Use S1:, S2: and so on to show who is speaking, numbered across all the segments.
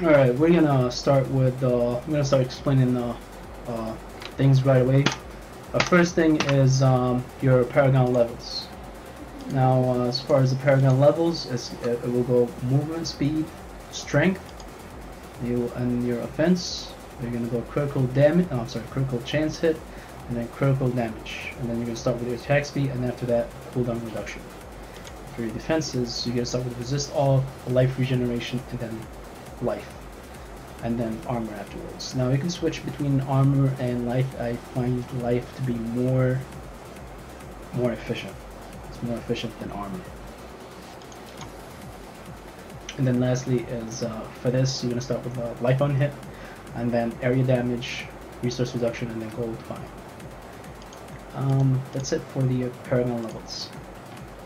S1: All right, we're gonna start with. I'm gonna start explaining things right away. First thing is your Paragon levels. Now, as far as the Paragon levels, it will go movement speed, strength, and your offense. You're gonna go critical damage. Oh, I'm sorry, critical chance hit, and then critical damage. And then you're gonna start with your attack speed, and after that, cooldown reduction. For your defenses, you're gonna start with resist all, life regeneration, and then life, and then armor afterwards. Now you can switch between armor and life. I find life to be more efficient. It's more efficient than armor. And then lastly is for this, you're gonna start with life on hit, and then area damage, resource reduction, and then gold fine. That's it for the Paragon levels.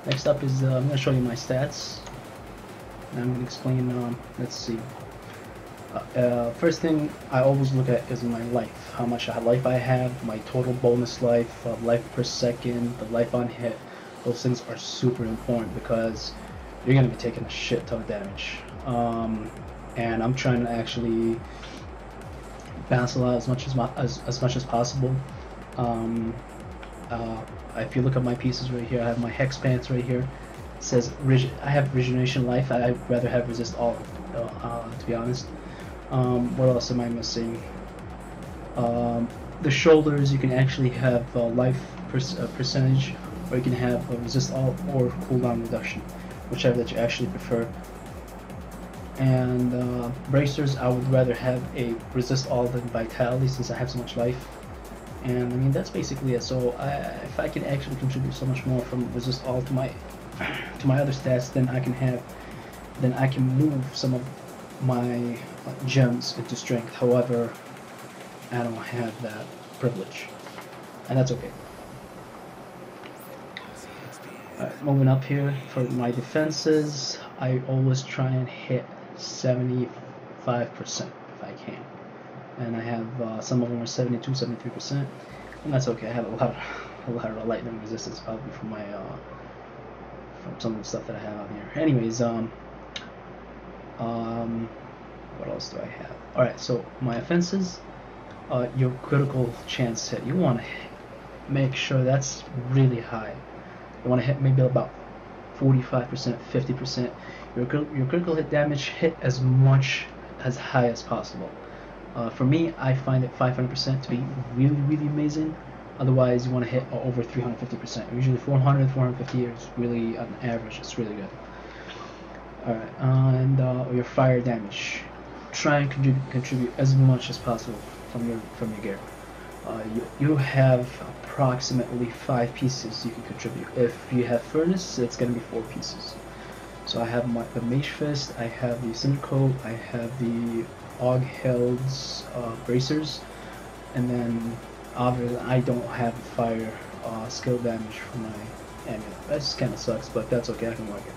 S1: Next up is I'm gonna show you my stats. And I'm gonna explain. Let's see. First thing I always look at is my life. How much life I have, my total bonus life, life per second, the life on hit. Those things are super important because you're gonna be taking a shit ton of damage. And I'm trying to actually balance a lot as much as possible. If you look at my pieces right here, I have my hex pants right here. It says I have regeneration life. I'd rather have resist all, to be honest. What else am I missing? The shoulders, you can actually have life percentage, or you can have resist all or cooldown reduction, whichever that you actually prefer. And bracers, I would rather have a resist all than vitality since I have so much life. And I mean that's basically it. So if I can actually contribute so much more from resist all to my other stats, then I can move some of my gems into strength. However, I don't have that privilege, and that's okay. Alright, moving up here for my defenses, I always try and hit 75% if I can, and I have some of them are 72, 73%, and that's okay. I have a lot of lightning resistance probably from my from some of the stuff that I have on here. Anyways, what else do I have? Alright, so my offenses, your critical chance hit, you want to make sure that's really high. You want to hit maybe about 45%, 50%. Your critical hit damage hit as high as possible. For me, I find it 500% to be really, really amazing. Otherwise, you want to hit over 350%. Usually 400, 450 is really on average. It's really good. Alright, and your fire damage. Try and contribute as much as possible from your gear. You have approximately 5 pieces you can contribute. If you have furnace, it's going to be 4 pieces. So I have the mage fist, I have the cinder coat, I have the Ogheld's bracers, and then obviously I don't have fire skill damage for my amulet. That just kind of sucks, but that's okay. I can work it.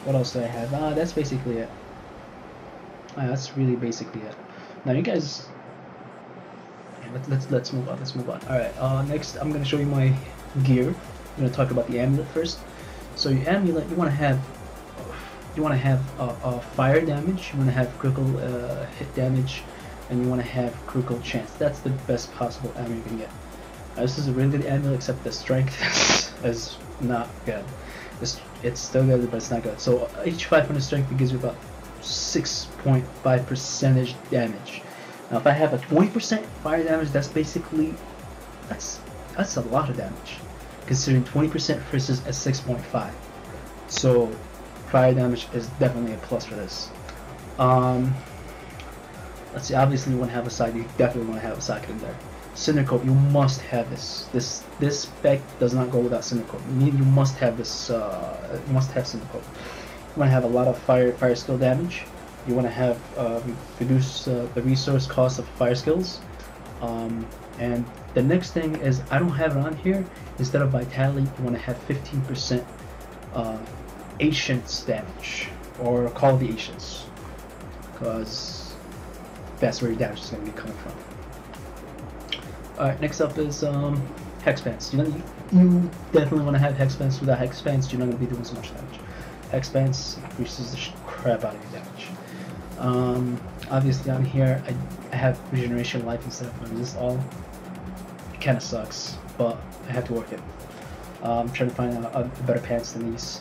S1: What else do I have? That's basically it. That's really basically it. Now you guys, let's move on. Let's move on. All right. Next, I'm gonna show you my gear. I'm gonna talk about the amulet first. So your amulet, you want to have fire damage. You want to have critical hit damage, and you want to have critical chance. That's the best possible amulet you can get. This is a really good amulet, except the strength is not good. It's still good, but it's not good. So each 500 strength, it gives you about 6.5% damage. Now if I have a 20% fire damage, that's basically that's a lot of damage, considering 20% versus a 6.5. So fire damage is definitely a plus for this. Let's see. Obviously, you want to have a side. You definitely want to have a socket in there. Cinder coat, you must have this. This spec does not go without cinder coat. You must have this. You must have cinder coat. You want to have a lot of fire skill damage. You want to have reduce the resource cost of fire skills. And the next thing is, I don't have it on here. Instead of vitality, you want to have 15% Ancients damage, or Call of the Ancients, because that's where your damage is going to be coming from. Alright, next up is Hex Pants. You definitely want to have Hex Pants. Without Hex Pants, you're not going to be doing so much damage. Hex Pants increases the crap out of your damage. Obviously on here I have regeneration life instead of resist all. It kind of sucks, but I have to work it. I'm trying to find a better pants than these.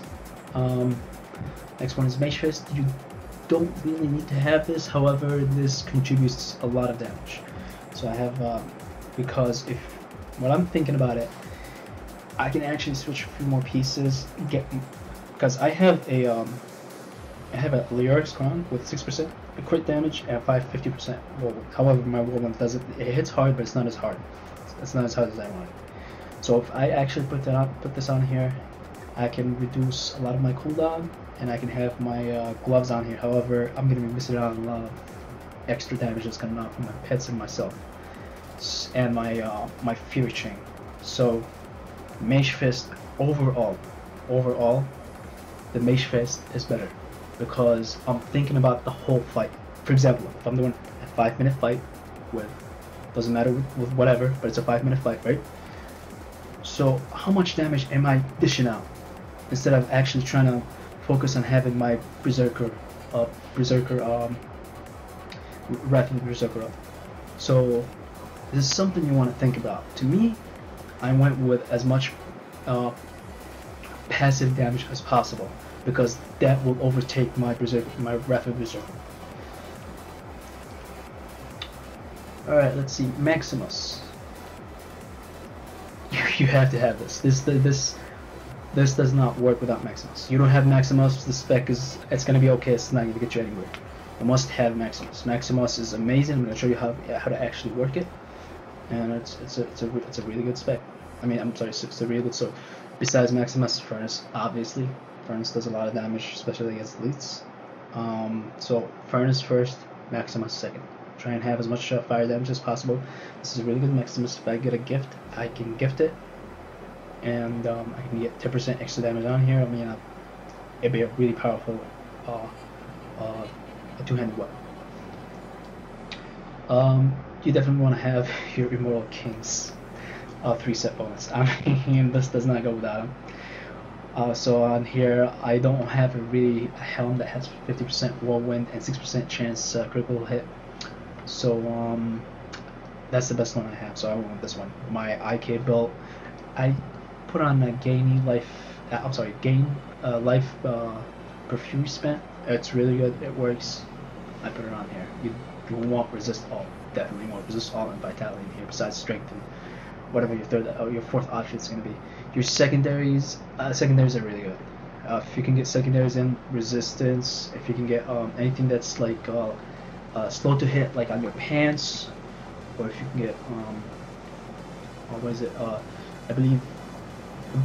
S1: Next one is Mage Fist. You don't really need to have this, however this contributes a lot of damage. So I have, because if, when I'm thinking about it, I can actually switch a few more pieces, because I have a Lyrics Crown with 6% crit damage and 50% roll. However, my roll doesn't, it hits hard, but it's not as hard. It's not as hard as I want. So if I actually put this on here, I can reduce a lot of my cooldown, and I can have my gloves on here. However, I'm going to be missing out on a lot of extra damage that's coming out from my pets and myself, and my Fury Chain. So Mage Fist overall, the Mage Fist is better because I'm thinking about the whole fight. For example, if I'm doing a 5-minute fight with, doesn't matter with whatever, but it's a 5-minute fight, right? So how much damage am I dishing out instead of actually trying to focus on having my Wrath of the Berserker up? So this is something you want to think about. To me, I went with as much passive damage as possible because that will overtake my Wrath of Berserker. Alright, let's see. Maximus. You have to have this. This does not work without Maximus. You don't have Maximus, the spec is, it's gonna be okay, it's not gonna get you anywhere. You must have Maximus. Maximus is amazing. I'm gonna show you how to actually work it, and it's a really good spec. I mean, I'm sorry, it's a really good sword. Besides Maximus, Furnace, obviously. Furnace does a lot of damage, especially against elites. So Furnace first, Maximus second. Try and have as much fire damage as possible. This is a really good Maximus. If I get a gift, I can gift it, and I can get 10% extra damage on here. I mean, it'd be a really powerful a two-handed weapon. You definitely want to have your Immortal King's 3-set bonus. I mean, this does not go without them. So on here, I don't have a helm that has 50% whirlwind and 6% chance critical hit. So that's the best one I have. So I went with this one. My IK belt, I put on a gain life. Gain life per fury spent. It's really good. It works. I put it on here. You want resist all. Definitely want resist all and vitality in here. Besides strength and whatever your fourth option is going to be. Your secondaries. Secondaries are really good. If you can get secondaries in resistance, if you can get anything that's like slow to hit, like on your pants, or if you can get what is it? I believe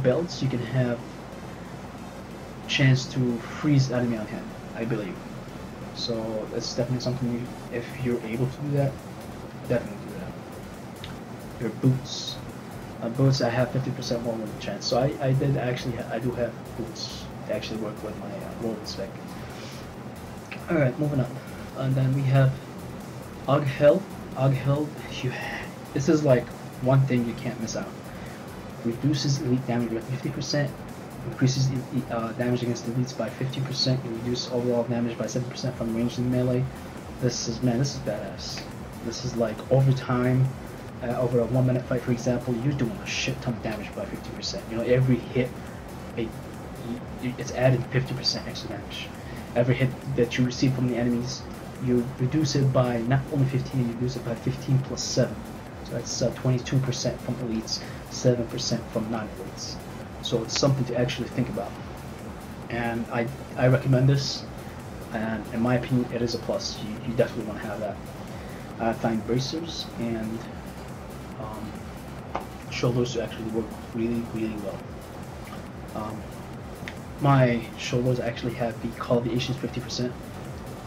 S1: belts. You can have chance to freeze enemy on hand, I believe. So that's definitely something if you're able to do that, definitely do that. Your boots. Boots, I have 50% more with chance. So I do have boots to actually work with my rolling spec. Alright, moving on. And then we have Oghel. Oghel, this is like one thing you can't miss out. Reduces elite damage by 50%, increases damage against elites by 50%, you reduce overall damage by 7% from ranged and melee. This is badass. This is like over time, over a 1-minute fight, for example, you're doing a shit ton of damage by 50%. You know, every hit, it's added 50% extra damage. Every hit that you receive from the enemies, you reduce it by not only 15, you reduce it by 15 plus 7. So that's 22% from elites, 7% from non-elites. So it's something to actually think about. And I recommend this, and in my opinion, it is a plus. You definitely want to have that. I find bracers and shoulders to actually work really, really well. My shoulders actually have the Call of the Ancients 50%.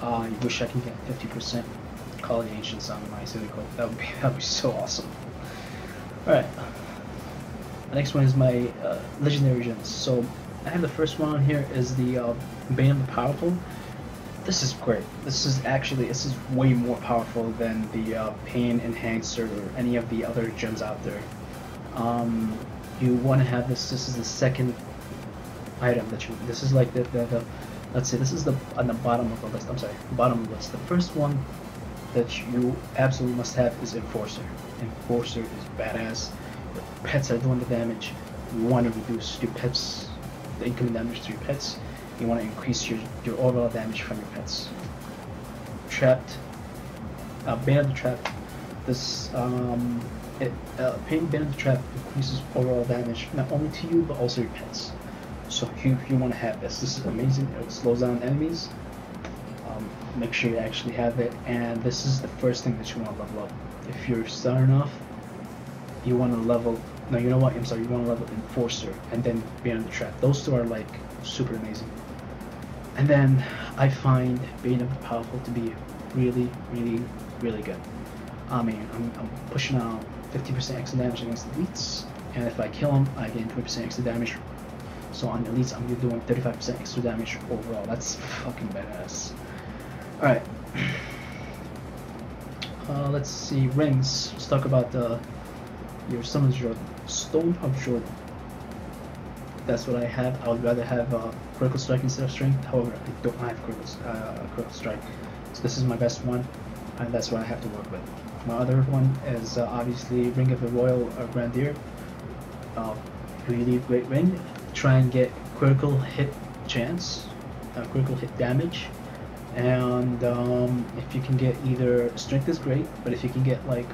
S1: I wish I can get 50% Call of the Ancients on my silicone. That would be so awesome. Alright. The next one is my legendary gems. So I have the first one on here is the Bane of the Powerful. This is great. This is way more powerful than the Pain Enhancer or any of the other gems out there. You want to have this. This is the second item that this is like the let's see, this is the on the bottom of the list. I'm sorry, bottom of the list. The first one that you absolutely must have is Enforcer. Enforcer is badass. Your pets are doing the damage. You want to reduce your pets, the incoming damage to your pets. You want to increase your overall damage from your pets. Trapped, Bane of the Trap. This Bane of the Trap increases overall damage not only to you but also your pets. So you want to have this. This is amazing. It slows down enemies. Make sure you actually have it, and this is the first thing that you want to level up. If you're starting off, you want to level. No, you know what? I'm sorry. You want to level Enforcer and then Bane of the Trap. Those two are like super amazing. And then I find Bane of the Powerful to be really, really, really good. I mean, I'm pushing out 50% extra damage against elites, and if I kill them, I gain 20% extra damage. So on elites, I'm doing 35% extra damage overall. That's fucking badass. Alright. Let's see, rings. Let's talk about your Summon's Jordan. Stone of Jordan. That's what I have. I would rather have critical strike instead of strength. However, I don't have critical strike. So this is my best one, and that's what I have to work with. My other one is obviously Ring of the Royal Grandier. Really great ring. Try and get critical hit chance, critical hit damage. And if you can get either strength is great, but if you can get like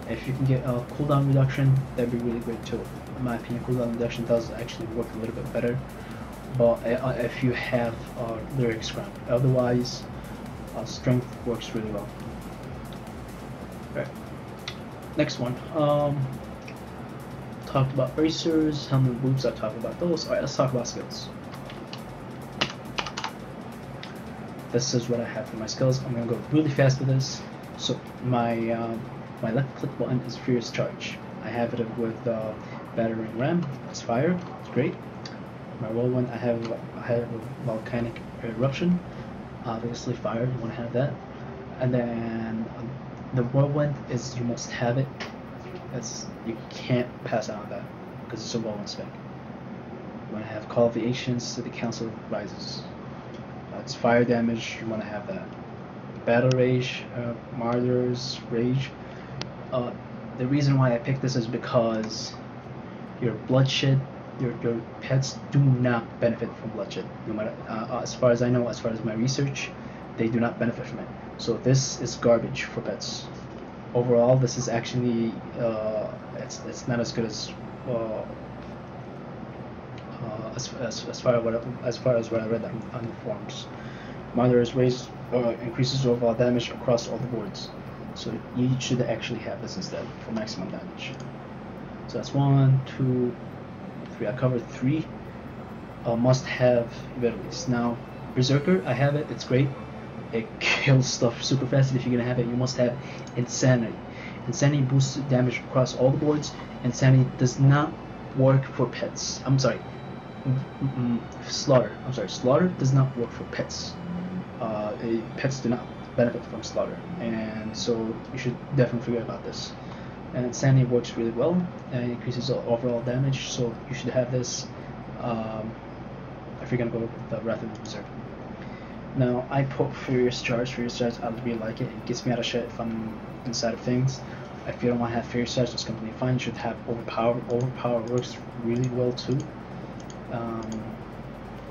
S1: if you can get a cooldown reduction, that'd be really great too. In my opinion, cooldown reduction does actually work a little bit better, but if you have lyrics ground, otherwise strength works really well. Right. Next one. Talked about bracers, helmet, and boots. I talked about those. All right, let's talk about skills. This is what I have for my skills. I'm gonna go really fast with this. So my left click button is Furious Charge. I have it with Battering Ram. It's fire. It's great. My whirlwind, I have a Volcanic Eruption. Obviously fire. You want to have that. And then the whirlwind is you must have it. You can't pass out on that because it's a whirlwind spec. You want to have Call of the Ancients to the Council Rises. It's fire damage, you want to have that. Battle Rage, Martyr's Rage. The reason why I picked this is because your bloodshed, your pets do not benefit from bloodshed. No matter, as far as I know, as far as my research, they do not benefit from it. So this is garbage for pets. Overall, this is actually it's not as good as as far as what I read on the forums. Martyr's Rage increases overall damage across all the boards, so you should actually have this instead for maximum damage. So that's 1, 2, 3. I covered 3 must-have abilities. Now, Berserker, I have it. It's great. It kills stuff super fast. If you're gonna have it, you must have Insanity. Insanity boosts damage across all the boards. Insanity does not work for pets. I'm sorry. Slaughter. I'm sorry. Slaughter does not work for pets. Pets do not benefit from slaughter, and so you should definitely forget about this. And Insanity works really well and increases overall damage, so you should have this if you're gonna go with the Wrath of the Berserker. Now I put Furious Charge. Furious Charge, I really like it. It gets me out of shit if I'm inside of things. If you don't want to have Furious Charge, it's completely fine. You should have Overpower. Overpower works really well too.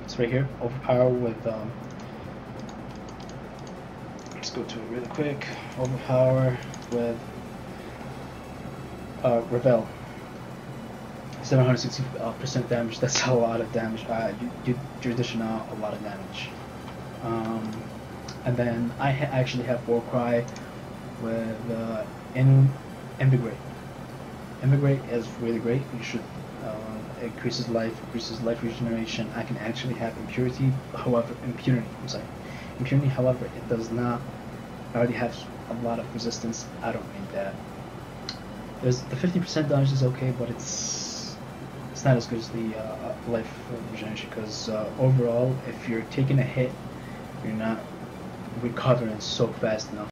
S1: It's right here. Overpower with let's go to it really quick. Overpower with Revel. 760% damage. That's a lot of damage. You're dishing out a lot of damage. And then I actually have Warcry with Invigorate. Invigorate is really great. You should increases life regeneration. I can actually have Impunity. However, Impunity. However, it does not. I already have a lot of resistance. I don't need that. There's the 50% damage is okay, but it's not as good as the life regeneration, because overall, if you're taking a hit, you're not recovering so fast enough.